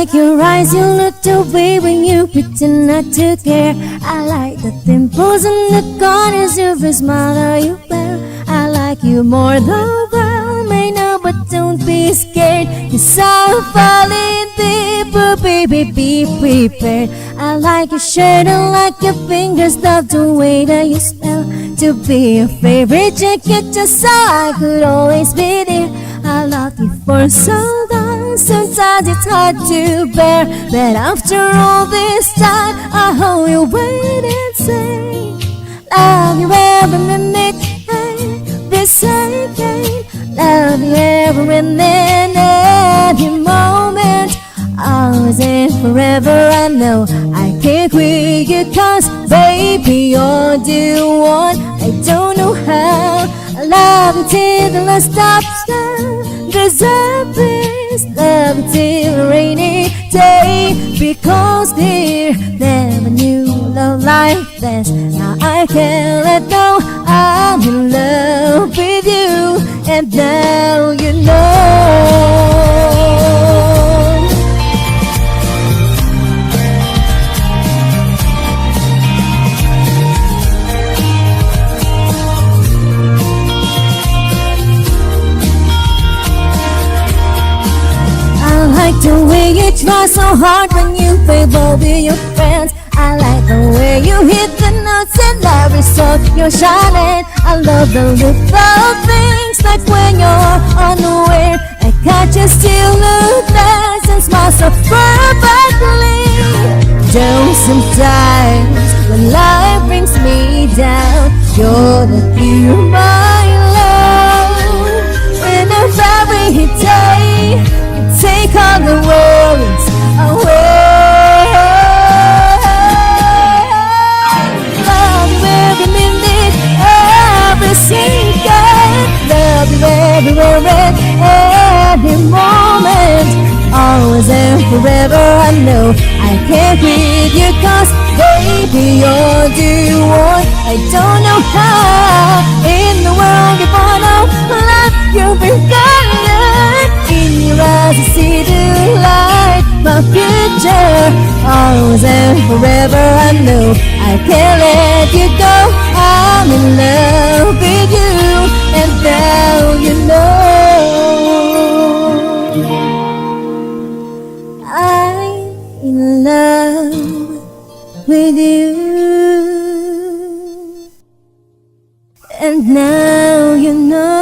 like your eyes, you look away when you pretend not to care. I like the dimples in the corners of your smile that you wear. I like you more the world may know, but don't be scared, 'cause I'm falling deeper, baby, be prepared. I like your shirt, I like your fingers, love the way that you smell. To be your favorite jacket, just so I could always be there. I love you for so long, sometimes it's hard to bear. But after all this time, I hold you wait and say, love you every minute, every second. Love you every minute, every moment. Always and forever, I know I can't quit you, 'cause baby, you're the one. I don't know how I love you till the last stops now. There's a peace, love you till a rainy day. Because dear, never knew love like this. Now I can't let go, I'm in love with you, and now you know. The way you try so hard when you play ball with your friends. I like the way you hit the notes and every song you're shining. I love the little things, like when you're unaware. I catch you still look nice and smile so perfectly. Though sometimes when life brings me down, you're the hero, my love. In a very day, take all the worries away. Love you every minute, every second. Love you everywhere and every moment. Always and forever, I know I can't quit you, 'cause baby, you're the one. I don't know how in the world you wanna love, you've been guided. In your eyes I see the light, my future. Always and forever, I know I can't let you go. I'm in love with you, and now you know I'm in love with you, and now you know.